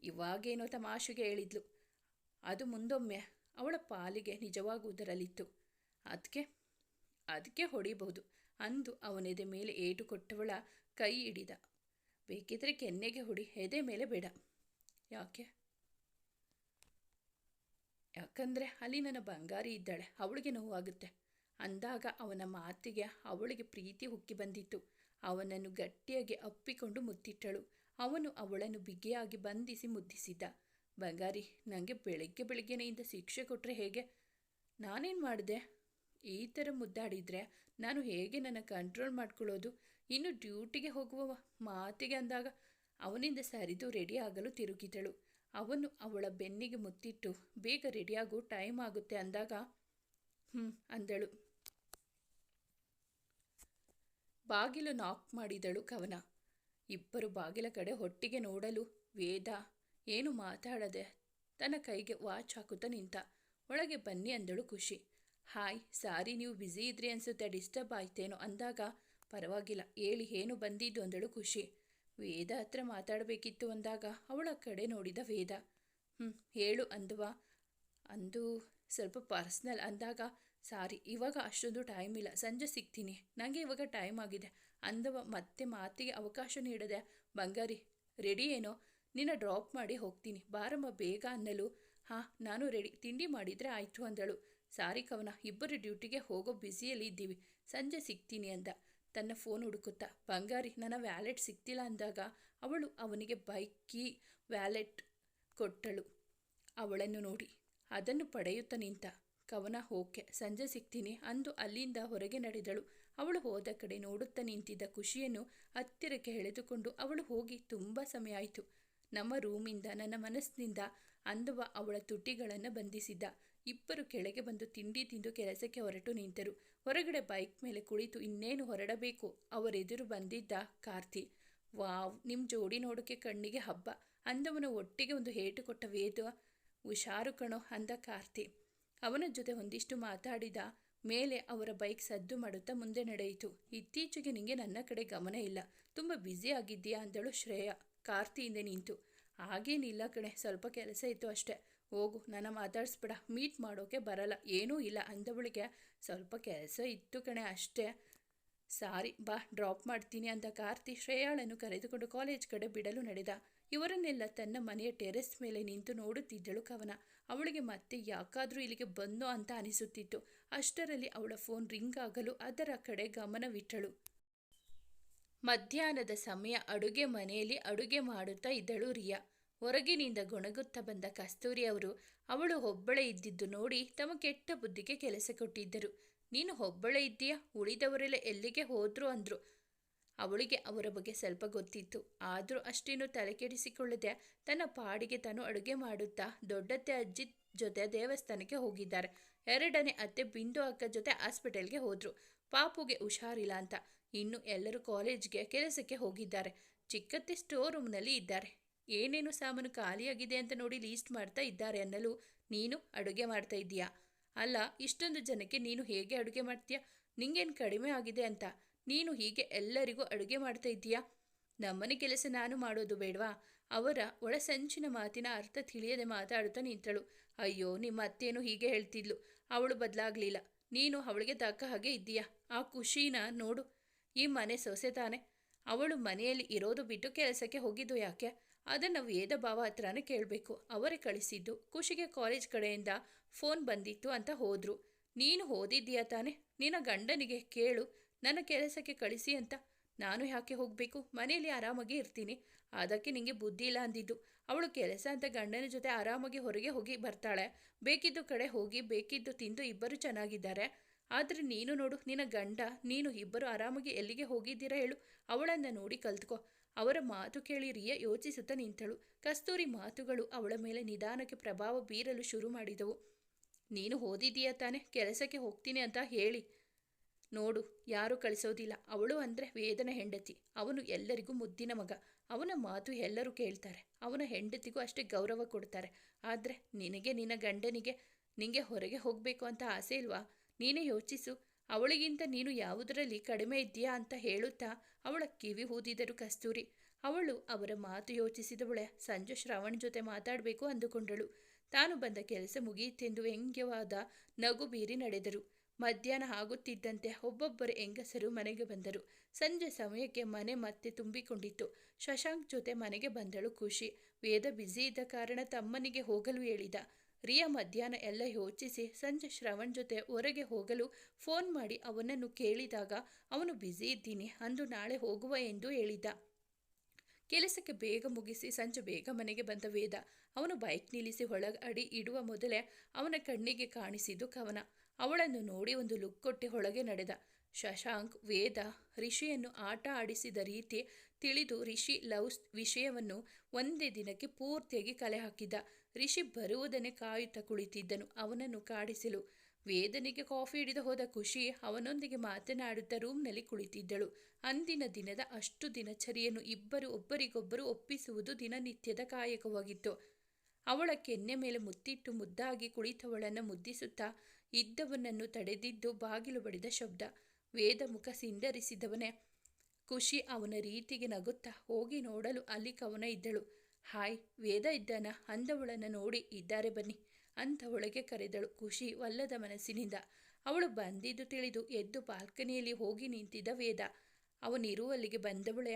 ಇವಾಗೇನೋ ತಮಾಷೆಗೆ ಹೇಳಿದ್ಲು, ಅದು ಮುಂದೊಮ್ಮೆ ಅವಳ ಪಾಲಿಗೆ ನಿಜವಾಗುವುದರಲ್ಲಿತ್ತು. ಅದಕ್ಕೆ ಹೊಡಿಬಹುದು ಅಂದು ಅವನೆದೆ ಮೇಲೆ ಏಟು ಕೊಟ್ಟವಳ ಕೈ ಹಿಡಿದ. ಬೇಕಿದ್ರೆ ಕೆನ್ನೆಗೆ ಹೊಡಿ, ಎದೆ ಮೇಲೆ ಬೇಡ. ಯಾಕಂದರೆ ಅಲ್ಲಿ ನನ್ನ ಬಂಗಾರಿ ಇದ್ದಾಳೆ, ಅವಳಿಗೆ ನೋವಾಗುತ್ತೆ ಅಂದಾಗ ಅವನ ಮಾತಿಗೆ ಅವಳಿಗೆ ಪ್ರೀತಿ ಉಕ್ಕಿ ಬಂದಿತ್ತು. ಅವನನ್ನು ಗಟ್ಟಿಯಾಗಿ ಅಪ್ಪಿಕೊಂಡು ಮುತ್ತಿಟ್ಟಳು. ಅವನು ಅವಳನ್ನು ಬಿಗಿಯಾಗಿ ಬಂಧಿಸಿ ಮುದ್ದಿಸಿದ್ದ. ಬಂಗಾರಿ, ನನಗೆ ಬೆಳಗ್ಗೆನೆಯಿಂದ ಶಿಕ್ಷೆ ಕೊಟ್ಟರೆ ಹೇಗೆ? ನಾನೇನು ಮಾಡಿದೆ? ಈ ಥರ ಮುದ್ದಾಡಿದರೆ ನಾನು ಹೇಗೆ ನನ್ನ ಕಂಟ್ರೋಲ್ ಮಾಡ್ಕೊಳ್ಳೋದು? ಇನ್ನು ಡ್ಯೂಟಿಗೆ ಹೋಗುವ ಮಾತಿಗೆ ಅಂದಾಗ ಅವನಿಂದ ಸರಿದು ರೆಡಿ ಆಗಲು ತಿರುಗಿದಳು. ಅವನು ಅವಳ ಬೆನ್ನಿಗೆ ಮುತ್ತಿಟ್ಟು, ಬೇಗ ರೆಡಿಯಾಗು, ಟೈಮ್ ಆಗುತ್ತೆ ಅಂದಾಗ ಅಂದಳು. ಬಾಗಿಲು ನಾಕ್ ಮಾಡಿದಳು ಕವನ. ಇಬ್ಬರು ಬಾಗಿಲ ಕಡೆ ಒಟ್ಟಿಗೆ ನೋಡಲು ವೇದ ಏನು ಮಾತಾಡದೆ ತನ್ನ ಕೈಗೆ ವಾಚ್ ಹಾಕುತ್ತಾ ನಿಂತ. ಒಳಗೆ ಬನ್ನಿ ಅಂದಳು ಖುಷಿ. ಹಾಯ್, ಸಾರಿ ನೀವು ಬ್ಯುಸಿ ಇದ್ರಿ ಅನಿಸುತ್ತೆ, ಡಿಸ್ಟರ್ಬ್ ಆಯ್ತೇನೋ ಅಂದಾಗ ಪರವಾಗಿಲ್ಲ ಹೇಳಿ, ಏನು ಬಂದಿದ್ದು ಅಂದಳು ಖುಷಿ. ವೇದ ಹತ್ರ ಮಾತಾಡಬೇಕಿತ್ತು ಅಂದಾಗ ಅವಳ ಕಡೆ ನೋಡಿದ ವೇದ. ಹೇಳು ಅಂದು ಸ್ವಲ್ಪ ಪರ್ಸ್ನಲ್ ಅಂದಾಗ, ಸಾರಿ ಇವಾಗ ಅಷ್ಟೊಂದು ಟೈಮ್ ಇಲ್ಲ, ಸಂಜೆ ಸಿಗ್ತೀನಿ, ನನಗೆ ಇವಾಗ ಟೈಮ್ ಆಗಿದೆ ಅಂದವ. ಮತ್ತೆ ಮಾತಿಗೆ ಅವಕಾಶ ನೀಡದೆ, ಬಂಗಾರಿ ರೆಡಿ ಏನೋ, ನಿನ್ನ ಡ್ರಾಪ್ ಮಾಡಿ ಹೋಗ್ತೀನಿ, ಬಾರಮ್ಮ ಬೇಗ ಅನ್ನಲು, ನಾನು ರೆಡಿ, ತಿಂಡಿ ಮಾಡಿದರೆ ಆಯಿತು ಅಂದಳು. ಸಾರಿ ಕವನ, ಇಬ್ಬರು ಡ್ಯೂಟಿಗೆ ಹೋಗೋ ಬ್ಯುಸಿಯಲ್ಲಿ ಇದ್ದೀವಿ, ಸಂಜೆ ಸಿಗ್ತೀನಿ ಅಂದ ತನ್ನ ಫೋನ್ ಹುಡುಕುತ್ತಾ. ಬಂಗಾರಿ ನನ್ನ ವ್ಯಾಲೆಟ್ ಸಿಗ್ತಿಲ್ಲ ಅಂದಾಗ ಅವಳು ಅವನಿಗೆ ಬೈಕ್ ಕೀ ವ್ಯಾಲೆಟ್ ಕೊಟ್ಟಳು. ಅವಳನ್ನು ನೋಡಿ ಅದನ್ನು ಪಡೆಯುತ್ತಾ ನಿಂತ ಕವನ. ಓಕೆ, ಸಂಜೆ ಸಿಗ್ತೀನಿ ಅಂದು ಅಲ್ಲಿಂದ ಹೊರಗೆ ನಡೆದಳು. ಅವಳು ಹೋದ ಕಡೆ ನೋಡುತ್ತಾ ನಿಂತಿದ್ದ ಖುಷಿಯನ್ನು ಹತ್ತಿರಕ್ಕೆ ಎಳೆದುಕೊಂಡು ಅವಳು ಹೋಗಿ ತುಂಬ ಸಮಯ ಆಯಿತು. ನಮ್ಮ ರೂಮಿಂದ ನನ್ನ ಮನಸ್ಸಿನಿಂದ ಅಂದವ ಅವಳ ತುಟಿಗಳನ್ನು ಬಂಧಿಸಿದ್ದ. ಇಬ್ಬರು ಕೆಳಗೆ ಬಂದು ತಿಂಡಿ ತಿಂದು ಕೆಲಸಕ್ಕೆ ಹೊರಟು ನಿಂತರು. ಹೊರಗಡೆ ಬೈಕ್ ಮೇಲೆ ಕುಳಿತು ಇನ್ನೇನು ಹೊರಡಬೇಕು, ಅವರೆದುರು ಬಂದಿದ್ದ ಕಾರ್ತಿ. ವಾವ್, ನಿಮ್ಮ ಜೋಡಿ ನೋಡೋಕ್ಕೆ ಕಣ್ಣಿಗೆ ಹಬ್ಬ ಅಂದವನು ಒಟ್ಟಿಗೆ ಒಂದು ಏಟು ಕೊಟ್ಟ. ವೇದ ಹುಷಾರು ಕಣೋ ಅಂದ ಕಾರ್ತಿ. ಅವನ ಜೊತೆ ಒಂದಿಷ್ಟು ಮಾತಾಡಿದ ಮೇಲೆ ಅವರ ಬೈಕ್ ಸದ್ದು ಮಾಡುತ್ತಾ ಮುಂದೆ ನಡೆಯಿತು. ಇತ್ತೀಚೆಗೆ ನಿಂಗೆ ನನ್ನ ಕಡೆ ಗಮನ ಇಲ್ಲ, ತುಂಬ ಬ್ಯುಸಿ ಆಗಿದ್ದೀಯಾ ಅಂದಳು ಶ್ರೇಯಾ ಕಾರ್ತಿಯಿಂದ ನಿಂತು. ಹಾಗೇನಿಲ್ಲ ಕಣೆ, ಸ್ವಲ್ಪ ಕೆಲಸ ಇತ್ತು ಅಷ್ಟೇ, ಹೋಗು, ನನ್ನ ಮಾತಾಡಿಸ್ಬೇಡ, ಮೀಟ್ ಮಾಡೋಕೆ ಬರಲ್ಲ, ಏನೂ ಇಲ್ಲ ಅಂದವಳಿಗೆ. ಸ್ವಲ್ಪ ಕೆಲಸ ಇತ್ತು ಕಣೆ ಅಷ್ಟೇ, ಸಾರಿ ಬಾ, ಡ್ರಾಪ್ ಮಾಡ್ತೀನಿ ಅಂದ ಕಾರ್ತಿ ಶ್ರೇಯಾಳನ್ನು ಕರೆದುಕೊಂಡು ಕಾಲೇಜ್ ಕಡೆ ಬಿಡಲು ನಡೆದ. ಇವರನ್ನೆಲ್ಲ ತನ್ನ ಮನೆಯ ಟೆರೆಸ್ ಮೇಲೆ ನಿಂತು ನೋಡುತ್ತಿದ್ದಳು ಕವನ. ಅವಳಿಗೆ ಮತ್ತೆ ಯಾಕಾದರೂ ಇಲ್ಲಿಗೆ ಬಂದೋ ಅಂತ ಅನಿಸುತ್ತಿತ್ತು. ಅಷ್ಟರಲ್ಲಿ ಅವಳ ಫೋನ್ ರಿಂಗ್ ಆಗಲು ಅದರ ಕಡೆ ಗಮನವಿಟ್ಟಳು. ಮಧ್ಯಾಹ್ನದ ಸಮಯ. ಅಡುಗೆ ಮನೆಯಲ್ಲಿ ಅಡುಗೆ ಮಾಡುತ್ತಾ ಇದ್ದಳು ರಿಯಾ. ಹೊರಗಿನಿಂದ ಗೊಣಗುತ್ತಾ ಬಂದ ಕಸ್ತೂರಿ ಅವರು ಅವಳು ಒಬ್ಬಳೇ ಇದ್ದಿದ್ದು ನೋಡಿ ತಮ್ಮ ಕೆಟ್ಟ ಬುದ್ಧಿಗೆ ಕೆಲಸ ಕೊಟ್ಟಿದ್ದರು. ನೀನು ಒಬ್ಬಳೇ ಇದ್ದೀಯಾ, ಉಳಿದವರೆಲ್ಲ ಎಲ್ಲಿಗೆ ಹೋದ್ರು ಅಂದರು. ಅವಳಿಗೆ ಅವರ ಬಗ್ಗೆ ಸ್ವಲ್ಪ ಗೊತ್ತಿತ್ತು, ಆದರೂ ಅಷ್ಟೇನು ತಲೆಕೆಡಿಸಿಕೊಳ್ಳದೆ ತನ್ನ ಪಾಡಿಗೆ ತಾನು ಅಡುಗೆ ಮಾಡುತ್ತಾ ದೊಡ್ಡತ್ತೆ ಅಜ್ಜಿ ಜೊತೆ ದೇವಸ್ಥಾನಕ್ಕೆ ಹೋಗಿದ್ದಾರೆ. ಎರಡನೇ ಅತ್ತೆ ಬಿಂದು ಅಕ್ಕ ಜೊತೆ ಹಾಸ್ಪಿಟಲ್ಗೆ ಹೋದ್ರು. ಪಾಪುಗೆ ಹುಷಾರಿಲ್ಲ ಅಂತ. ಇನ್ನು ಎಲ್ಲರೂ ಕಾಲೇಜ್ಗೆ ಕೆಲಸಕ್ಕೆ ಹೋಗಿದ್ದಾರೆ. ಚಿಕ್ಕತ್ತೆ ಸ್ಟೋರ್ ರೂಮ್ನಲ್ಲಿ ಇದ್ದಾರೆ. ಏನೇನು ಸಾಮಾನು ಖಾಲಿಯಾಗಿದೆ ಅಂತ ನೋಡಿ ಲೀಸ್ಟ್ ಮಾಡ್ತಾ ಇದ್ದಾರೆ ಅನ್ನಲು ನೀನು ಅಡುಗೆ ಮಾಡ್ತಾ ಇದ್ದೀಯಾ? ಅಲ್ಲ, ಇಷ್ಟೊಂದು ಜನಕ್ಕೆ ನೀನು ಹೇಗೆ ಅಡುಗೆ ಮಾಡ್ತೀಯಾ? ನಿಂಗೇನು ಕಡಿಮೆ ಆಗಿದೆ ಅಂತ ನೀನು ಹೀಗೆ ಎಲ್ಲರಿಗೂ ಅಡುಗೆ ಮಾಡ್ತಾ ಇದ್ದೀಯಾ? ನಮ್ಮನೆ ಕೆಲಸ ನಾನು ಮಾಡೋದು ಬೇಡವಾ? ಅವರ ಒಳಸಂಚಿನ ಮಾತಿನ ಅರ್ಥ ತಿಳಿಯದೆ ಮಾತಾಡುತ್ತಾ ನಿಂತಳು. ಅಯ್ಯೋ, ನಿಮ್ಮ ಅತ್ತೇನು ಹೀಗೆ ಹೇಳ್ತಿದ್ಲು. ಅವಳು ಬದಲಾಗ್ಲಿಲ್ಲ. ನೀನು ಅವಳಿಗೆ ತಕ್ಕ ಹಾಗೆ ಇದ್ದೀಯಾ? ಆ ಖುಷಿನ ನೋಡು. ಈ ಮನೆ ಸೊಸೆ ತಾನೆ. ಅವಳು ಮನೆಯಲ್ಲಿ ಇರೋದು ಬಿಟ್ಟು ಕೆಲಸಕ್ಕೆ ಹೋಗಿದ್ದು ಯಾಕೆ? ಅದನ್ನು ವೇದ ಭಾವ ಹತ್ರನೇ ಕೇಳಬೇಕು. ಅವರೇ ಕಳಿಸಿದ್ದು. ಖುಷಿಗೆ ಕಾಲೇಜ್ ಕಡೆಯಿಂದ ಫೋನ್ ಬಂದಿತ್ತು ಅಂತ ಹೋದ್ರು. ನೀನು ಓದಿದ್ದೀಯಾ ತಾನೆ? ನಿನ್ನ ಗಂಡನಿಗೆ ಕೇಳು ನನ್ನ ಕೆಲಸಕ್ಕೆ ಕಳಿಸಿ ಅಂತ. ನಾನು ಯಾಕೆ ಹೋಗಬೇಕು? ಮನೆಯಲ್ಲಿ ಆರಾಮಾಗಿ ಇರ್ತೀನಿ. ಅದಕ್ಕೆ ನಿಂಗೆ ಬುದ್ಧಿ ಇಲ್ಲ ಅಂದಿದ್ದು. ಅವಳು ಕೆಲಸ ಅಂತ ಗಂಡನ ಜೊತೆ ಆರಾಮಾಗಿ ಹೊರಗೆ ಹೋಗಿ ಬರ್ತಾಳೆ. ಬೇಕಿದ್ದು ಕಡೆ ಹೋಗಿ ಬೇಕಿದ್ದು ತಿಂದು ಇಬ್ಬರು ಚೆನ್ನಾಗಿದ್ದಾರೆ. ಆದರೆ ನೀನು ನೋಡು, ನಿನ್ನ ಗಂಡ ನೀನು ಇಬ್ಬರು ಆರಾಮಾಗಿ ಎಲ್ಲಿಗೆ ಹೋಗಿದ್ದೀರಾ ಹೇಳು? ಅವಳನ್ನು ನೋಡಿ ಕಲ್ತ್ಕೋ. ಅವರ ಮಾತು ಕೇಳಿ ರಿಯಾ ಯೋಚಿಸುತ್ತಾ ನಿಂತಳು. ಕಸ್ತೂರಿ ಮಾತುಗಳು ಅವಳ ಮೇಲೆ ನಿಧಾನಕ್ಕೆ ಪ್ರಭಾವ ಬೀರಲು ಶುರು ಮಾಡಿದವು. ನೀನು ಓದಿದ್ದೀಯಾ ತಾನೆ? ಕೆಲಸಕ್ಕೆ ಹೋಗ್ತೀನಿ ಅಂತ ಹೇಳಿ ನೋಡು, ಯಾರೂ ಕಳಿಸೋದಿಲ್ಲ. ಅವಳು ಅಂದರೆ ವೇದನ ಹೆಂಡತಿ. ಅವನು ಎಲ್ಲರಿಗೂ ಮುದ್ದಿನ ಮಗ. ಅವನ ಮಾತು ಎಲ್ಲರೂ ಕೇಳ್ತಾರೆ. ಅವನ ಹೆಂಡತಿಗೂ ಅಷ್ಟೇ ಗೌರವ ಕೊಡ್ತಾರೆ. ಆದರೆ ನಿನಗೆ, ನಿನ್ನ ಗಂಡನಿಗೆ ನಿಂಗೆ ಹೊರಗೆ ಹೋಗಬೇಕು ಅಂತ ಆಸೆ ಇಲ್ವಾ? ನೀನೇ ಯೋಚಿಸು. ಅವಳಿಗಿಂತ ನೀನು ಯಾವುದರಲ್ಲಿ ಕಡಿಮೆ ಇದ್ದೀಯಾ ಅಂತ ಹೇಳುತ್ತಾ ಅವಳ ಕಿವಿ ಊದಿದರು ಕಸ್ತೂರಿ. ಅವಳು ಅವರ ಮಾತು ಯೋಚಿಸಿದವಳೆ ಸಂಜೆ ಶ್ರವಣ್ ಜೊತೆ ಮಾತಾಡಬೇಕು ಅಂದುಕೊಂಡಳು. ತಾನು ಬಂದ ಕೆಲಸ ಮುಗಿಯಿತೆಂದು ವ್ಯಂಗ್ಯವಾದ ನಗು ಬೀರಿ ನಡೆದರು. ಮಧ್ಯಾಹ್ನ ಆಗುತ್ತಿದ್ದಂತೆ ಒಬ್ಬೊಬ್ಬರು ಹೆಂಗಸರು ಮನೆಗೆ ಬಂದರು. ಸಂಜೆ ಸಮಯಕ್ಕೆ ಮನೆ ಮತ್ತೆ ತುಂಬಿಕೊಂಡಿತ್ತು. ಶಶಾಂಕ್ ಜೊತೆ ಮನೆಗೆ ಬಂದಳು ಖುಷಿ. ವೇದ ಬ್ಯುಸಿ ಇದ್ದ ಕಾರಣ ತಮ್ಮನಿಗೆ ಹೋಗಲು ಹೇಳಿದ. ರಿಯಾ ಮಧ್ಯಾಹ್ನ ಎಲ್ಲ ಯೋಚಿಸಿ ಸಂಜೆ ಶ್ರವಣ್ ಜೊತೆ ಹೊರಗೆ ಹೋಗಲು ಫೋನ್ ಮಾಡಿ ಅವನನ್ನು ಕೇಳಿದಾಗ ಅವನು ಬ್ಯುಸಿ ಇದ್ದೀನಿ ಅಂದು ನಾಳೆ ಹೋಗುವ ಎಂದು ಹೇಳಿದ್ದ. ಕೆಲಸಕ್ಕೆ ಬೇಗ ಮುಗಿಸಿ ಸಂಜೆ ಬೇಗ ಮನೆಗೆ ಬಂದ ವೇದ. ಅವನು ಬೈಕ್ ನಿಲ್ಲಿಸಿ ಅಡಿ ಇಡುವ ಮೊದಲೇ ಅವನ ಕಣ್ಣಿಗೆ ಕಾಣಿಸಿದ್ದು ಕವನ. ಅವಳನ್ನು ನೋಡಿ ಒಂದು ಲುಕ್ ಕೊಟ್ಟು ಒಳಗೆ ನಡೆದ. ಶಶಾಂಕ್ ವೇದ ರಿಷಿಯನ್ನು ಆಟ ಆಡಿಸಿದ ರೀತಿ ತಿಳಿದು ರಿಷಿ ಲವ್ಸ್ ವಿಷಯವನ್ನು ಒಂದೇ ದಿನಕ್ಕೆ ಪೂರ್ತಿಯಾಗಿ ಕಲೆ ಹಾಕಿದ್ದ. ರಿಷಿ ಬರುವುದನ್ನೇ ಕಾಯುತ್ತಾ ಕುಳಿತಿದ್ದನು ಅವನನ್ನು ಕಾಡಿಸಲು. ವೇದನಿಗೆ ಕಾಫಿ ಹಿಡಿದು ಹೋದ ಖುಷಿ ಅವನೊಂದಿಗೆ ಮಾತನಾಡುತ್ತಾ ರೂಮ್ನಲ್ಲಿ ಕುಳಿತಿದ್ದಳು. ಅಂದಿನ ದಿನದ ಅಷ್ಟು ದಿನಚರಿಯನ್ನು ಇಬ್ಬರು ಒಬ್ಬರಿಗೊಬ್ಬರು ಒಪ್ಪಿಸುವುದು ದಿನನಿತ್ಯದ ಕಾಯಕವಾಗಿತ್ತು. ಅವಳ ಕೆನ್ನೆ ಮೇಲೆ ಮುತ್ತಿಟ್ಟು ಮುದ್ದಾಗಿ ಕುಳಿತವಳನ್ನು ಮುದ್ದಿಸುತ್ತಾ ಇದ್ದವನನ್ನು ತಡೆದಿದ್ದು ಬಾಗಿಲು ಬಡಿದ ಶಬ್ದ. ವೇದ ಮುಖ ಸಿಂಡರಿಸಿದವನೇ. ಖುಷಿ ಅವನ ರೀತಿಗೆ ನಗುತ್ತಾ ಹೋಗಿ ನೋಡಲು ಅಲ್ಲಿ ಕವನ ಇದ್ದಳು. ಹಾಯ್, ವೇದ ಇದ್ದಾನ ಅಂದವಳನ್ನು ನೋಡಿ ಇದ್ದಾರೆ ಬನ್ನಿ ಅಂತ ಒಳಗೆ ಕರೆದಳು ಖುಷಿ ವಲ್ಲದ ಮನಸ್ಸಿನಿಂದ. ಅವಳು ಬಂದಿದ್ದು ತಿಳಿದು ಎದ್ದು ಬಾಲ್ಕನಿಯಲ್ಲಿ ಹೋಗಿ ನಿಂತಿದ್ದ ವೇದ. ಅವನಿರುವಲ್ಲಿಗೆ ಬಂದವಳೆ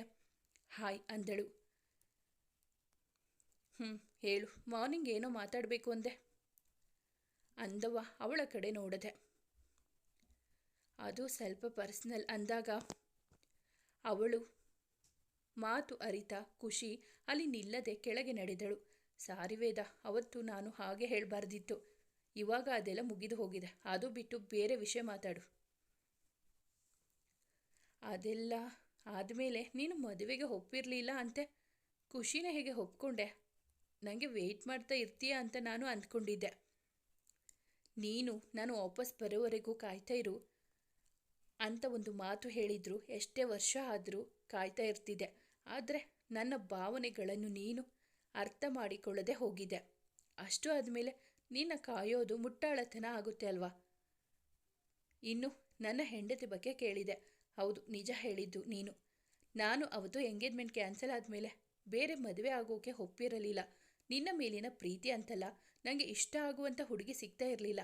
ಹಾಯ್ ಅಂದಳು. ಹೇಳು, ಮಾರ್ನಿಂಗ್ ಏನೋ ಮಾತಾಡಬೇಕು ಅಂದೆ ಅಂದವ ಅವಳ ಕಡೆ ನೋಡದೆ. ಅದು ಸ್ವಲ್ಪ ಪರ್ಸ್ನಲ್ ಅಂದಾಗ ಅವಳು ಮಾತು ಅರಿತ ಖುಷಿ ಅಲ್ಲಿ ನಿಲ್ಲದೆ ಕೆಳಗೆ ನಡೆದಳು. ಸಾರಿ ವೇದ, ಅವತ್ತು ನಾನು ಹಾಗೆ ಹೇಳಬಾರ್ದಿತ್ತು. ಇವಾಗ ಅದೆಲ್ಲ ಮುಗಿದು ಹೋಗಿದೆ. ಅದು ಬಿಟ್ಟು ಬೇರೆ ವಿಷಯ ಮಾತಾಡು. ಅದೆಲ್ಲ ಆದಮೇಲೆ ನೀನು ಮದುವೆಗೆ ಒಪ್ಪಿರಲಿಲ್ಲ ಅಂತೆ. ಖುಷಿನ ಹೇಗೆ ಒಪ್ಕೊಂಡೆ? ನನಗೆ ವೆಯ್ಟ್ ಮಾಡ್ತಾ ಇರ್ತೀಯ ಅಂತ ನಾನು ಅಂದ್ಕೊಂಡಿದ್ದೆ. ನೀನು ನಾನು ವಾಪಸ್ ಬರೋವರೆಗೂ ಕಾಯ್ತಾ ಇರು ಅಂತ ಒಂದು ಮಾತು ಹೇಳಿದ್ರು ಎಷ್ಟೇ ವರ್ಷ ಆದರೂ ಕಾಯ್ತಾ ಇರ್ತಿದ್ದೆ. ಆದರೆ ನನ್ನ ಭಾವನೆಗಳನ್ನು ನೀನು ಅರ್ಥ ಮಾಡಿಕೊಳ್ಳದೆ ಹೋಗಿದೆ. ಅಷ್ಟು ಆದಮೇಲೆ ನಿನ್ನ ಕಾಯೋದು ಮುಟ್ಟಾಳತನ ಆಗುತ್ತೆ ಅಲ್ವಾ? ಇನ್ನು ನನ್ನ ಹೆಂಡತಿ ಬಗ್ಗೆ ಕೇಳಿದೆ. ಹೌದು, ನಿಜ ಹೇಳಿದ್ದು ನೀನು. ನಾನು ಅವತ್ತು ಎಂಗೇಜ್ಮೆಂಟ್ ಕ್ಯಾನ್ಸಲ್ ಆದಮೇಲೆ ಬೇರೆ ಮದುವೆ ಆಗೋಕೆ ಒಪ್ಪಿರಲಿಲ್ಲ. ನಿನ್ನ ಮೇಲಿನ ಪ್ರೀತಿ ಅಂತಲ್ಲ, ನನಗೆ ಇಷ್ಟ ಆಗುವಂಥ ಹುಡುಗಿ ಸಿಗ್ತಾ ಇರಲಿಲ್ಲ.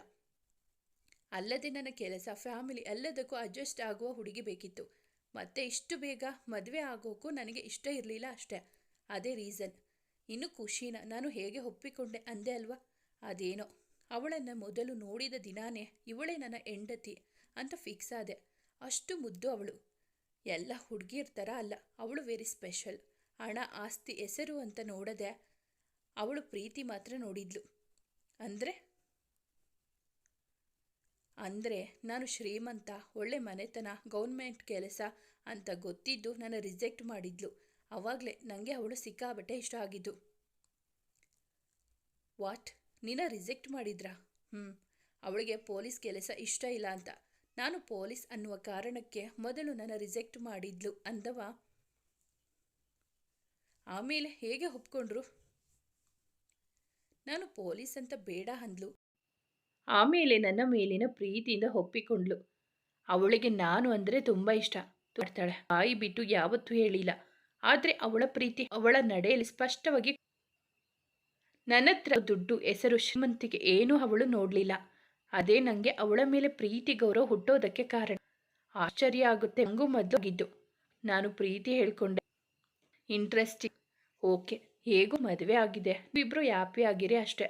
ಅಲ್ಲದೆ ನನ್ನ ಕೆಲಸ, ಫ್ಯಾಮಿಲಿ ಎಲ್ಲದಕ್ಕೂ ಅಡ್ಜಸ್ಟ್ ಆಗುವ ಹುಡುಗಿ ಬೇಕಿತ್ತು. ಮತ್ತೆ ಇಷ್ಟು ಬೇಗ ಮದುವೆ ಆಗೋಕ್ಕೂ ನನಗೆ ಇಷ್ಟ ಇರಲಿಲ್ಲ ಅಷ್ಟೇ. ಅದೇ ರೀಸನ್. ಇನ್ನು ಖುಷಿನ ನಾನು ಹೇಗೆ ಒಪ್ಪಿಕೊಂಡೆ ಅಂದೆ ಅಲ್ವಾ? ಅದೇನೋ ಅವಳನ್ನು ಮೊದಲು ನೋಡಿದ ದಿನಾನೇ ಇವಳೇ ನನ್ನ ಹೆಂಡತಿ ಅಂತ ಫಿಕ್ಸ್ ಆದೆ. ಅಷ್ಟು ಮುದ್ದು ಅವಳು. ಎಲ್ಲ ಹುಡುಗಿಯರ ಥರ ಅಲ್ಲ, ಅವಳು ವೆರಿ ಸ್ಪೆಷಲ್. ಹಣ, ಆಸ್ತಿ, ಹೆಸರು ಅಂತ ನೋಡದೆ ಅವಳು ಪ್ರೀತಿ ಮಾತ್ರ ನೋಡಿದ್ಲು. ಅಂದರೆ ನಾನು ಶ್ರೀಮಂತ, ಒಳ್ಳೆ ಮನೆತನ, ಗೌರ್ಮೆಂಟ್ ಕೆಲಸ ಅಂತ ಗೊತ್ತಿದ್ದು ನನ್ನ ರಿಜೆಕ್ಟ್ ಮಾಡಿದ್ಲು. ಆವಾಗಲೇ ನನಗೆ ಅವಳು ಸಿಕ್ಕಾಬಟ್ಟೆ ಇಷ್ಟ ಆಗಿದ್ದು. ವಾಟ್, ನಿನ್ನ ರಿಜೆಕ್ಟ್ ಮಾಡಿದ್ರಾ? ಅವಳಿಗೆ ಪೊಲೀಸ್ ಕೆಲಸ ಇಷ್ಟ ಇಲ್ಲ ಅಂತ. ನಾನು ಪೊಲೀಸ್ ಅನ್ನುವ ಕಾರಣಕ್ಕೆ ಮೊದಲು ನನ್ನ ರಿಜೆಕ್ಟ್ ಮಾಡಿದ್ಲು ಅಂದವ. ಆಮೇಲೆ ಹೇಗೆ ಒಪ್ಕೊಂಡ್ರು? ನಾನು ಪೊಲೀಸ್ ಅಂತ ಬೇಡ ಅಂದ್ಲು. ಆಮೇಲೆ ನನ್ನ ಮೇಲಿನ ಪ್ರೀತಿಯಿಂದ ಒಪ್ಪಿಕೊಂಡ್ಲು. ಅವಳಿಗೆ ನಾನು ಅಂದರೆ ತುಂಬ ಇಷ್ಟ. ಮಾಡ್ತಾಳೆ, ಬಾಯಿ ಬಿಟ್ಟು ಯಾವತ್ತೂ ಹೇಳಿಲ್ಲ. ಆದರೆ ಅವಳ ಪ್ರೀತಿ ಅವಳ ನಡೆಯಲ್ಲಿ ಸ್ಪಷ್ಟವಾಗಿ. ನನ್ನ ಹತ್ರ ದುಡ್ಡು, ಹೆಸರು, ಶ್ರೀಮಂತಿಕೆ ಏನೂ ಅವಳು ನೋಡಲಿಲ್ಲ. ಅದೇ ನನಗೆ ಅವಳ ಮೇಲೆ ಪ್ರೀತಿ ಗೌರವ ಹುಟ್ಟೋದಕ್ಕೆ ಕಾರಣ. ಆಶ್ಚರ್ಯ ಆಗುತ್ತೆ, ನನಗೂ ಮೊದಲಾಗಿದ್ದು. ನಾನು ಪ್ರೀತಿ ಹೇಳ್ಕೊಂಡೆ. ಇಂಟ್ರೆಸ್ಟಿಂಗ್. ಓಕೆ, ಹೇಗೂ ಮದುವೆ ಆಗಿದೆ, ಇಬ್ಬರು ಹ್ಯಾಪಿ ಆಗಿರಿ ಅಷ್ಟೆ.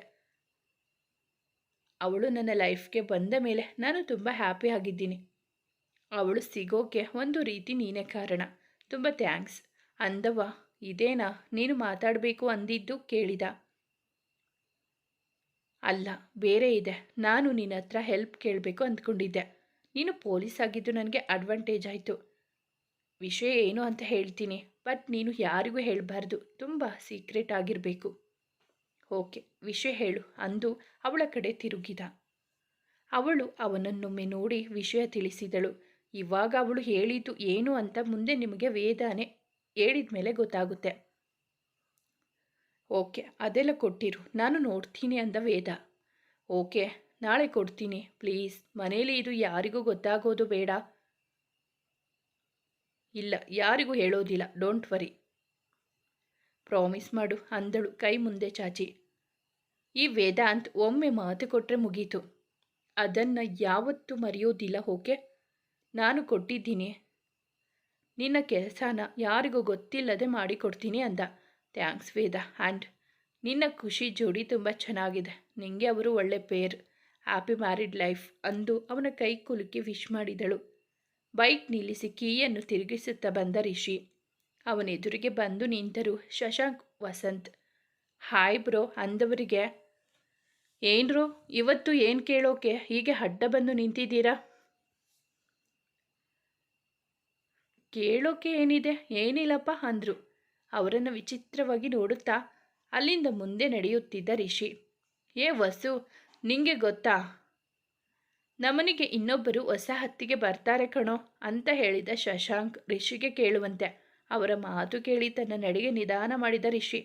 ಅವಳು ನನ್ನ ಲೈಫ್ಗೆ ಬಂದ ಮೇಲೆ ನಾನು ತುಂಬ ಹ್ಯಾಪಿ ಆಗಿದ್ದೀನಿ. ಅವಳು ಸಿಗೋಕೆ ಒಂದು ರೀತಿ ನೀನೇ ಕಾರಣ. ತುಂಬ ಥ್ಯಾಂಕ್ಸ್ ಅಂದವ. ಇದೇನಾ ನೀನು ಮಾತಾಡಬೇಕು ಅಂದಿದ್ದು ಕೇಳಿದ. ಅಲ್ಲ, ಬೇರೆ ಇದೆ. ನಾನು ನಿನ್ನ ಹತ್ರ ಹೆಲ್ಪ್ ಕೇಳಬೇಕು ಅಂದ್ಕೊಂಡಿದ್ದೆ. ನೀನು ಪೊಲೀಸ್ ಆಗಿದ್ದು ನನಗೆ ಅಡ್ವಾಂಟೇಜ್ ಆಯಿತು. ವಿಷಯ ಏನು ಅಂತ ಹೇಳ್ತೀನಿ, ಬಟ್ ನೀನು ಯಾರಿಗೂ ಹೇಳಬಾರ್ದು. ತುಂಬ ಸೀಕ್ರೆಟ್ ಆಗಿರಬೇಕು. ಓಕೆ, ವಿಷಯ ಹೇಳು ಅಂದು ಅವಳ ಕಡೆ ತಿರುಗಿದ. ಅವಳು ಅವನನ್ನೊಮ್ಮೆ ನೋಡಿ ವಿಷಯ ತಿಳಿಸಿದಳು. ಇವಾಗ ಅವಳು ಹೇಳಿದ್ದು ಏನು ಅಂತ ಮುಂದೆ ನಿಮಗೆ ವೇದಾನೆ ಹೇಳಿದ ಮೇಲೆ ಗೊತ್ತಾಗುತ್ತೆ. ಓಕೆ, ಅದೆಲ್ಲ ಕೊಟ್ಟಿರು, ನಾನು ನೋಡ್ತೀನಿ ಅಂದ ವೇದ. ಓಕೆ, ನಾಳೆ ಕೊಡ್ತೀನಿ ಪ್ಲೀಸ್. ಮನೇಲಿ ಇದು ಯಾರಿಗೂ ಗೊತ್ತಾಗೋದು ಬೇಡ. ಇಲ್ಲ, ಯಾರಿಗೂ ಹೇಳೋದಿಲ್ಲ, ಡೋಂಟ್ ವರಿ. ಪ್ರಾಮಿಸ್ ಮಾಡು ಅಂದಳು ಕೈ ಮುಂದೆ ಚಾಚಿ. ಈ ವೇದಾಂತ್ ಒಮ್ಮೆ ಮಾತು ಕೊಟ್ಟರೆ ಮುಗೀತು. ಅದನ್ನು ಯಾವತ್ತೂ ಮರೆಯೋದಿಲ್ಲ. ಓಕೆ, ನಾನು ಕೊಟ್ಟಿದ್ದೀನಿ. ನಿನ್ನ ಕೆಲಸನ ಯಾರಿಗೂ ಗೊತ್ತಿಲ್ಲದೆ ಮಾಡಿಕೊಡ್ತೀನಿ ಅಂದ. Thanks Veda. ಆ್ಯಂಡ್ ನಿನ್ನ ಖುಷಿ ಜೋಡಿ ತುಂಬ ಚೆನ್ನಾಗಿದೆ. ನಿಮಗೆ ಅವರು ಒಳ್ಳೆ ಪೇರ್. ಹ್ಯಾಪಿ ಮ್ಯಾರಿಡ್ ಲೈಫ್ ಅಂದು ಅವನ ಕೈ ಕುಲುಕಿ ವಿಶ್ ಮಾಡಿದಳು. ಬೈಕ್ ನಿಲ್ಲಿಸಿ ಕೀಯನ್ನು ತಿರುಗಿಸುತ್ತಾ ಬಂದ ರಿಷಿ. ಅವನೆದುರಿಗೆ ಬಂದು ನಿಂತರು ಶಶಾಂಕ್, ವಸಂತ್. ಹಾಯ್ ಬ್ರೋ ಅಂದವರಿಗೆ. ಏನ್ರೋ ಇವತ್ತು ಏನು ಕೇಳೋಕೆ ಹೀಗೆ ಅಡ್ಡ ಬಂದು ನಿಂತಿದ್ದೀರಾ? ಕೇಳೋಕೆ ಏನಿದೆ, ಏನಿಲ್ಲಪ್ಪ ಅಂದರು. ಅವರನ್ನು ವಿಚಿತ್ರವಾಗಿ ನೋಡುತ್ತಾ ಅಲ್ಲಿಂದ ಮುಂದೆ ನಡೆಯುತ್ತಿದ್ದ ರಿಷಿ. ಏ ವಸು, ನಿಂಗೆ ಗೊತ್ತಾ, ನಮ್ಮನಿಗೆ ಇನ್ನೊಬ್ಬರು ಹೊಸ ಹತ್ತಿಗೆ ಬರ್ತಾರೆ ಕಣೋ ಅಂತ ಹೇಳಿದ ಶಶಾಂಕ್ ರಿಷಿಗೆ ಕೇಳುವಂತೆ. ಅವರ ಮಾತು ಕೇಳಿ ತನ್ನ ನಡೆಗೆ ನಿಧಾನ ಮಾಡಿದ ರಿಷಿ.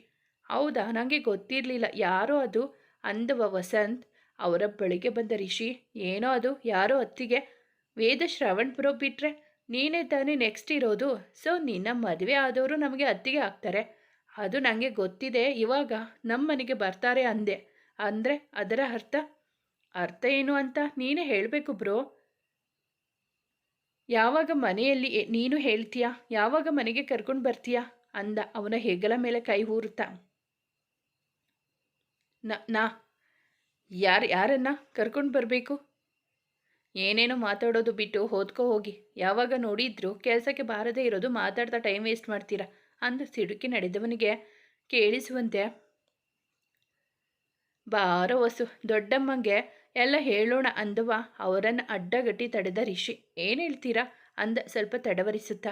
ಹೌದಾ, ನನಗೆ ಗೊತ್ತಿರಲಿಲ್ಲ, ಯಾರೋ ಅದು ಅಂದವ ವಸಂತ್. ಅವರ ಬಳಿಗೆ ಬಂದ ರಿಷಿ. ಏನೋ ಅದು, ಯಾರೋ ಹತ್ತಿಗೆ? ವೇದ ಶ್ರವಣ್ ಬ್ರೋ ಬಿಟ್ರೆ ನೀನೇ ತಾನೇ ನೆಕ್ಸ್ಟ್ ಇರೋದು. ಸೊ ನಿನ್ನ ಮದುವೆ ಆದವರು ನಮಗೆ ಹತ್ತಿಗೆ ಆಗ್ತಾರೆ, ಅದು ನನಗೆ ಗೊತ್ತಿದೆ. ಇವಾಗ ನಮ್ಮ ಮನೆಗೆ ಬರ್ತಾರೆ ಅಂದೆ. ಅಂದರೆ ಅದರ ಅರ್ಥ ಏನು ಅಂತ ನೀನೇ ಹೇಳಬೇಕು ಬ್ರೋ. ಯಾವಾಗ ಮನೆಯಲ್ಲಿ ನೀನು ಹೇಳ್ತೀಯಾ, ಯಾವಾಗ ಮನೆಗೆ ಕರ್ಕೊಂಡು ಬರ್ತೀಯಾ ಅಂದ ಅವನ ಹೆಗಲ ಮೇಲೆ ಕೈ ಊರುತ್ತಾ. ನಾ ಯಾರನ್ನ ಕರ್ಕೊಂಡು ಬರಬೇಕು? ಏನೇನೋ ಮಾತಾಡೋದು ಬಿಟ್ಟು ಓದ್ಕೋ ಹೋಗಿ. ಯಾವಾಗ ನೋಡಿದ್ರು ಕೆಲಸಕ್ಕೆ ಬಾರದೇ ಇರೋದು, ಮಾತಾಡ್ತಾ ಟೈಮ್ ವೇಸ್ಟ್ ಮಾಡ್ತೀರಾ ಅಂದು ಸಿಡುಕಿ ನಡೆದವನಿಗೆ ಕೇಳಿಸುವಂತೆ. ಬಾರೋ ವಸು, ದೊಡ್ಡಮ್ಮಂಗೆ ಎಲ್ಲ ಹೇಳೋಣ ಅಂದವ. ಅವರನ್ನು ಅಡ್ಡಗಟ್ಟಿ ತಡೆದ ರಿಷಿ. ಏನು ಹೇಳ್ತೀರಾ ಅಂದ ಸ್ವಲ್ಪ ತಡವರಿಸುತ್ತಾ.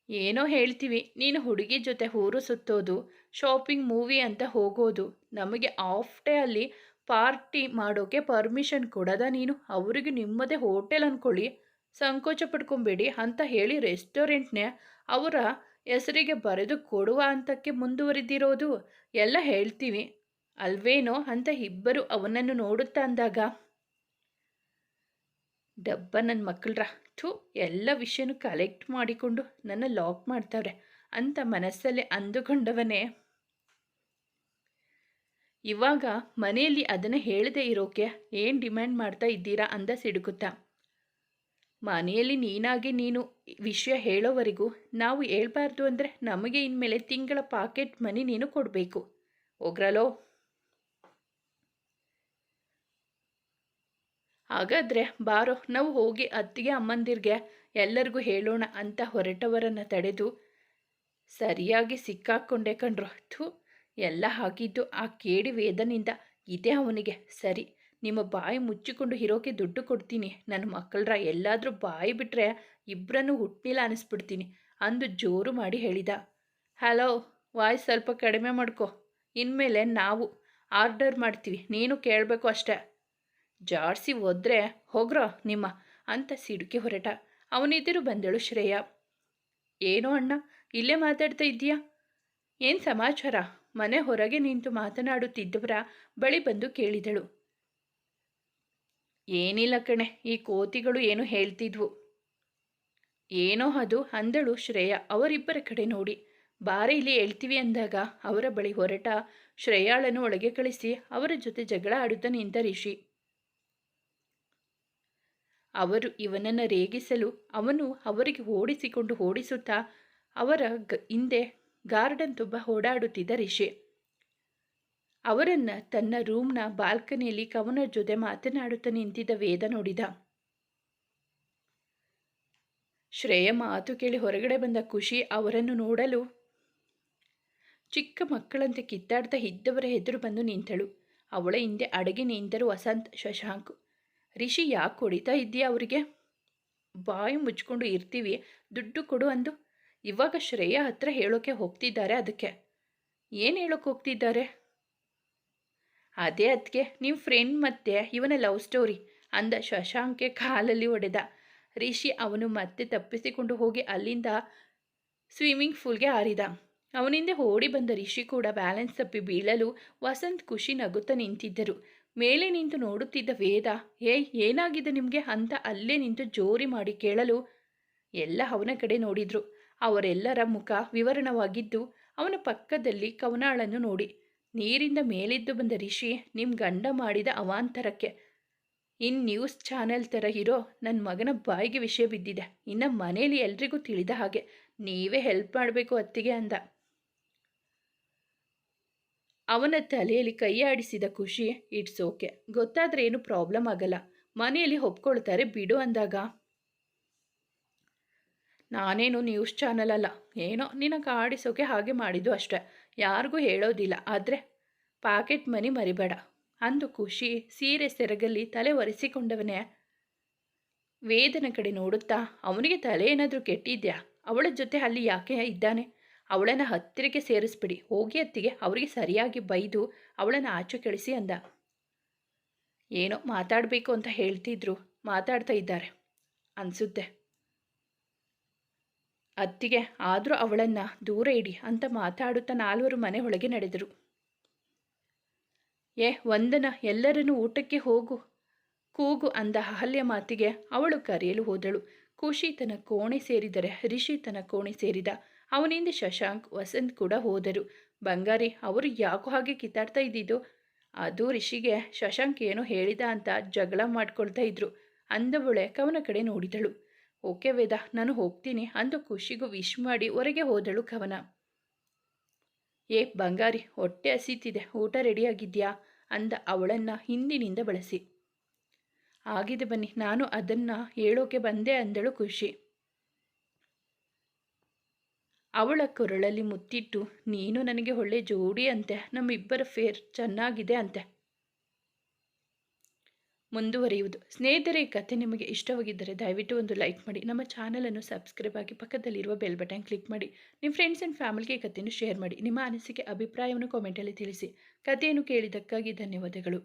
ಏನೋ ಹೇಳ್ತೀವಿ, ನೀನು ಹುಡುಗಿ ಜೊತೆ ಊರು ಸುತ್ತೋದು, ಶಾಪಿಂಗ್, ಮೂವಿ ಅಂತ ಹೋಗೋದು, ನಮಗೆ ಆಫ್ ಡೇ ಅಲ್ಲಿ ಪಾರ್ಟಿ ಮಾಡೋಕ್ಕೆ ಪರ್ಮಿಷನ್ ಕೊಡದ ನೀನು? ಅವರಿಗೆ ನಿಮ್ಮದೇ ಹೋಟೆಲ್ ಅಂದ್ಕೊಳ್ಳಿ, ಸಂಕೋಚ ಪಡ್ಕೊಬೇಡಿ ಅಂತ ಹೇಳಿ ರೆಸ್ಟೋರೆಂಟ್ನೇ ಅವರ ಹೆಸರಿಗೆ ಬರೆದು ಕೊಡುವ ಹಂತಕ್ಕೆ ಮುಂದುವರಿದಿರೋದು ಎಲ್ಲ ಹೇಳ್ತೀವಿ ಅಲ್ವೇನೋ ಅಂತ ಇಬ್ಬರು ಅವನನ್ನು ನೋಡುತ್ತಾ ಅಂದಾಗ. ಡಬ್ಬ ನನ್ನ ಮಕ್ಕಳ್ರ, ಥೂ, ಎಲ್ಲ ವಿಷಯನೂ ಕಲೆಕ್ಟ್ ಮಾಡಿಕೊಂಡು ನನ್ನ ಲಾಕ್ ಮಾಡ್ತಾವ್ರೆ ಅಂತ ಮನಸ್ಸಲ್ಲೇ ಅಂದುಕೊಂಡವನೇ. ಇವಾಗ ಮನೆಯಲ್ಲಿ ಅದನ್ನು ಹೇಳದೆ ಇರೋಕೆ ಏನು ಡಿಮ್ಯಾಂಡ್ ಮಾಡ್ತಾ ಇದ್ದೀರಾ ಅಂದ ಸಿಡುಕುತ್ತಾ. ಮನೆಯಲ್ಲಿ ನೀನಾಗಿ ನೀನು ವಿಷಯ ಹೇಳೋವರೆಗೂ ನಾವು ಹೇಳ್ಬಾರ್ದು ಅಂದರೆ ನಮಗೆ ಇನ್ಮೇಲೆ ತಿಂಗಳ ಪಾಕೆಟ್ ಮನಿ ನೀನು ಕೊಡಬೇಕು. ಹೋಗ್ರಲೋ. ಹಾಗಾದರೆ ಬಾರೋ, ನಾವು ಹೋಗಿ ಅತ್ತಿಗೆ ಅಮ್ಮಂದಿರಿಗೆ ಎಲ್ಲರಿಗೂ ಹೇಳೋಣ ಅಂತ ಹೊರಟವರನ್ನು ತಡೆದು. ಸರಿಯಾಗಿ ಸಿಕ್ಕಾಕ್ಕೊಂಡೆ ಕಣ್ರು. ಥೂ, ಎಲ್ಲ ಆಗಿದ್ದು ಆ ಕೇಡಿ ವೇದನಿಂದ. ಇದೇ ಅವನಿಗೆ ಸರಿ. ನಿಮ್ಮ ಬಾಯಿ ಮುಚ್ಚಿಕೊಂಡು ಇರೋಕೆ ದುಡ್ಡು ಕೊಡ್ತೀನಿ ನನ್ನ ಮಕ್ಕಳ್ರ. ಎಲ್ಲಾದರೂ ಬಾಯಿ ಬಿಟ್ಟರೆ ಇಬ್ಬರನ್ನು ಹುಟ್ಟಿಲ್ಲ ಅನ್ನಿಸ್ಬಿಡ್ತೀನಿ ಅಂದು ಜೋರು ಮಾಡಿ ಹೇಳಿದ. ಹಲೋ, ವಾಯ್ಸ್ ಸ್ವಲ್ಪ ಕಡಿಮೆ ಮಾಡ್ಕೊ. ಇನ್ಮೇಲೆ ನಾವು ಆರ್ಡರ್ ಮಾಡ್ತೀವಿ, ನೀನು ಕೇಳಬೇಕು ಅಷ್ಟೆ. ಜಾಡ್ಸಿ ಹೋದ್ರೆ ಹೋಗ್ರೋ ನಿಮ್ಮ ಅಂತ ಸಿಡುಕಿ ಹೊರಟ. ಅವನಿದ್ದರೂ ಬಂದಳು ಶ್ರೇಯ. ಏನೋ ಅಣ್ಣ ಇಲ್ಲೇ ಮಾತಾಡ್ತಾ ಇದ್ದೀಯಾ, ಏನು ಸಮಾಚಾರ? ಮನೆ ಹೊರಗೆ ನಿಂತು ಮಾತನಾಡುತ್ತಿದ್ದವರ ಬಳಿ ಬಂದು ಕೇಳಿದಳು. ಏನಿಲ್ಲ ಕಣೆ, ಈ ಕೋತಿಗಳು ಏನು ಹೇಳ್ತಿದ್ವು. ಏನೋ ಅದು ಅಂದಳು ಶ್ರೇಯ ಅವರಿಬ್ಬರ ಕಡೆ ನೋಡಿ. ಬಾರೆ ಇಲ್ಲಿ ಹೇಳ್ತೀವಿ ಅಂದಾಗ ಅವರ ಬಳಿ ಹೊರಟ ಶ್ರೇಯಾಳನ್ನು ಒಳಗೆ ಕಳಿಸಿ ಅವರ ಜೊತೆ ಜಗಳ ಆಡುತ್ತಾ ನಿಂತ ರಿಷಿ. ಅವರು ಇವನನ್ನು ರೇಗಿಸಲು ಅವನು ಅವರಿಗೆ ಓಡಿಸುತ್ತಾ ಅವರ ಹಿಂದೆ ಗಾರ್ಡನ್ ತುಂಬ ಓಡಾಡುತ್ತಿದ್ದ ರಿಷಿ ಅವರನ್ನು ತನ್ನ ರೂಮ್ನ ಬಾಲ್ಕನಿಯಲ್ಲಿ ಕವನ ಜೊತೆ ಮಾತನಾಡುತ್ತಾ ನಿಂತಿದ್ದ ವೇದ ನೋಡಿದ. ಶ್ರೇಯ ಮಾತು ಕೇಳಿ ಹೊರಗಡೆ ಬಂದ ಖುಷಿ ಅವರನ್ನು ನೋಡಲು ಚಿಕ್ಕ ಮಕ್ಕಳಂತೆ ಕಿತ್ತಾಡ್ತಾ ಇದ್ದವರ ಎದುರು ಬಂದು ನಿಂತಳು. ಅವಳ ಹಿಂದೆ ಅಡಗಿ ನಿಂತರು ವಸಂತ್, ಶಶಾಂಕ್. ರಿಷಿ ಯಾಕೆ ಹೊಡಿತಾ ಇದ್ದೀಯ ಅವರಿಗೆ? ಬಾಯಿ ಮುಚ್ಕೊಂಡು ಇರ್ತೀವಿ, ದುಡ್ಡು ಕೊಡು ಅಂದು. ಇವಾಗ ಶ್ರೇಯ ಹತ್ರ ಹೇಳೋಕೆ ಹೋಗ್ತಿದ್ದಾರೆ. ಅದಕ್ಕೆ ಏನು ಹೇಳೋಕೆ ಹೋಗ್ತಿದ್ದಾರೆ? ಅದೇ ಅದಕ್ಕೆ ನಿಮ್ಮ ಫ್ರೆಂಡ್ ಮತ್ತೆ ಇವನ ಲವ್ ಸ್ಟೋರಿ ಅಂದ ಶಶಾಂಕ್ಗೆ ಕಾಲಲ್ಲಿ ಹೊಡೆದ. ರಿಷಿ ಅವನು ಮತ್ತೆ ತಪ್ಪಿಸಿಕೊಂಡು ಹೋಗಿ ಅಲ್ಲಿಂದ ಸ್ವಿಮ್ಮಿಂಗ್ ಪೂಲ್ಗೆ ಹಾರಿದ. ಅವನಿಂದ ಓಡಿ ಬಂದ ರಿಷಿ ಕೂಡ ಬ್ಯಾಲೆನ್ಸ್ ತಪ್ಪಿ ಬೀಳಲು ವಸಂತ್ ಖುಷಿ ನಗುತ್ತಾ ನಿಂತಿದ್ದರು. ಮೇಲೆ ನಿಂತು ನೋಡುತ್ತಿದ್ದ ವೇದ, ಏನಾಗಿದೆ ನಿಮಗೆ ಅಂತ ಅಲ್ಲೇ ನಿಂತು ಜೋರಿ ಮಾಡಿ ಕೇಳಲು ಎಲ್ಲ ಅವನ ಕಡೆ ನೋಡಿದ್ರು. ಅವರೆಲ್ಲರ ಮುಖ ವಿವರಣವಾಗಿದ್ದು ಅವನ ಪಕ್ಕದಲ್ಲಿ ಕವನಾಳನ್ನು ನೋಡಿ ನೀರಿಂದ ಮೇಲೆದ್ದು ಬಂದ ರಿಷಿ, ನಿಮ್ಮ ಗಂಡ ಮಾಡಿದ ಅವಾಂತರಕ್ಕೆ ನ್ಯೂಸ್ ಚಾನೆಲ್ ಥರ ಇರೋ ನನ್ನ ಮಗನ ಬಾಯಿಗೆ ವಿಷಯ ಬಿದ್ದಿದೆ. ಇನ್ನು ಮನೇಲಿ ಎಲ್ರಿಗೂ ತಿಳಿದ ಹಾಗೆ ನೀವೇ ಹೆಲ್ಪ್ ಮಾಡಬೇಕು ಅತ್ತಿಗೆ ಅಂದ. ಅವನ ತಲೆಯಲ್ಲಿ ಕೈ ಆಡಿಸಿದ ಖುಷಿ, ಇಟ್ಸ್ ಓಕೆ, ಗೊತ್ತಾದರೆ ಏನು ಪ್ರಾಬ್ಲಮ್ ಆಗಲ್ಲ, ಮನೆಯಲ್ಲಿ ಒಪ್ಕೊಳ್ತಾರೆ ಬಿಡು ಅಂದಾಗ, ನಾನೇನು ನ್ಯೂಸ್ ಚಾನಲ್ ಅಲ್ಲ, ಏನೋ ನಿನಗೆ ಆಡಿಸೋಕೆ ಹಾಗೆ ಮಾಡಿದ್ದು ಅಷ್ಟೆ, ಯಾರಿಗೂ ಹೇಳೋದಿಲ್ಲ, ಆದರೆ ಪಾಕೆಟ್ ಮನಿ ಮರಿಬೇಡ ಅಂದು ಖುಷಿ ಸೀರೆ ಸೆರಗಲ್ಲಿ ತಲೆ ಒರೆಸಿಕೊಂಡವನೇ ವೇದನ ಕಡೆ ನೋಡುತ್ತಾ, ಅವನಿಗೆ ತಲೆ ಏನಾದರೂ ಕೆಟ್ಟಿದ್ಯಾ? ಅವಳ ಜೊತೆ ಅಲ್ಲಿ ಯಾಕೆ ಇದ್ದಾನೆ? ಅವಳನ್ನು ಹತ್ತಿರಕ್ಕೆ ಸೇರಿಸ್ಬಿಡಿ, ಹೋಗಿ ಅತ್ತಿಗೆ ಅವರಿಗೆ ಸರಿಯಾಗಿ ಬೈದು ಅವಳನ್ನು ಆಚೆ ಕಳಿಸಿ ಅಂದ. ಏನೋ ಮಾತಾಡಬೇಕು ಅಂತ ಹೇಳ್ತಿದ್ರು, ಮಾತಾಡ್ತಾ ಇದ್ದಾರೆ ಅನಿಸುತ್ತೆ ಅತ್ತಿಗೆ, ಆದರೂ ಅವಳನ್ನು ದೂರ ಇಡಿ ಅಂತ ಮಾತಾಡುತ್ತಾ ನಾಲ್ವರು ಮನೆ ಒಳಗೆ ನಡೆದರು. ವಂದನ, ಎಲ್ಲರನ್ನೂ ಊಟಕ್ಕೆ ಹೋಗು ಕೂಗು ಅಂದ ಅಹಲ್ಯ ಮಾತಿಗೆ ಅವಳು ಕರೆಯಲು ಹೋದಳು. ಖುಷಿ ತನ್ನ ಕೋಣೆ ಸೇರಿದರೆ ರಿಷಿ ತನ್ನ ಕೋಣೆ ಸೇರಿದ. ಅವನಿಂದ ಶಶಾಂಕ್, ವಸಂತ್ ಕೂಡ ಹೋದರು. ಬಂಗಾರಿ, ಅವರು ಯಾಕೋ ಹಾಗೆ ಕಿತ್ತಾಡ್ತಾ ಇದ್ದಿದ್ದು? ಅದು ರಿಷಿಗೆ ಶಶಾಂಕ್ ಏನೋ ಹೇಳಿದ ಅಂತ ಜಗಳ ಮಾಡ್ಕೊಳ್ತಾ ಇದ್ರು ಅಂದವಳೆ ಕವನ ಕಡೆ ನೋಡಿದಳು. ಓಕೆ ವೇದ, ನಾನು ಹೋಗ್ತೀನಿ ಅಂದು ಖುಷಿಗೂ ವಿಶ್ ಮಾಡಿ ಹೊರಗೆ ಹೋದಳು ಕವನ. ಬಂಗಾರಿ, ಹೊಟ್ಟೆ ಹಸಿತಿದೆ, ಊಟ ರೆಡಿಯಾಗಿದ್ಯಾ ಅಂದ ಅವಳನ್ನು ಹಿಂದಿನಿಂದ ಬಳಸಿ. ಆಗಿದೆ ಬನ್ನಿ, ನಾನು ಅದನ್ನು ಹೇಳೋಕೆ ಬಂದೆ ಅಂದಳು ಖುಷಿ. ಅವಳ ಕೊರಳಲ್ಲಿ ಮುತ್ತಿಟ್ಟು, ನೀನು ನನಗೆ ಒಳ್ಳೆ ಜೋಡಿ ಅಂತೆ, ನಮ್ಮಿಬ್ಬರ ಫೇರ್ ಚೆನ್ನಾಗಿದೆ ಅಂತೆ. ಮುಂದುವರಿಯುವುದು. ಸ್ನೇಹಿತರೆ, ಈ ಕಥೆ ನಿಮಗೆ ಇಷ್ಟವಾಗಿದ್ದರೆ ದಯವಿಟ್ಟು ಒಂದು ಲೈಕ್ ಮಾಡಿ, ನಮ್ಮ ಚಾನಲನ್ನು ಸಬ್ಸ್ಕ್ರೈಬ್ ಆಗಿ ಪಕ್ಕದಲ್ಲಿರುವ ಬೆಲ್ ಬಟನ್ ಕ್ಲಿಕ್ ಮಾಡಿ, ನಿಮ್ಮ ಫ್ರೆಂಡ್ಸ್ ಆ್ಯಂಡ್ ಫ್ಯಾಮಿಲಿಗೆ ಈ ಕಥೆಯನ್ನು ಶೇರ್ ಮಾಡಿ. ನಿಮ್ಮ ಅನಿಸಿಕೆ ಅಭಿಪ್ರಾಯವನ್ನು ಕಾಮೆಂಟಲ್ಲಿ ತಿಳಿಸಿ. ಕಥೆಯನ್ನು ಕೇಳಿದ್ದಕ್ಕಾಗಿ ಧನ್ಯವಾದಗಳು.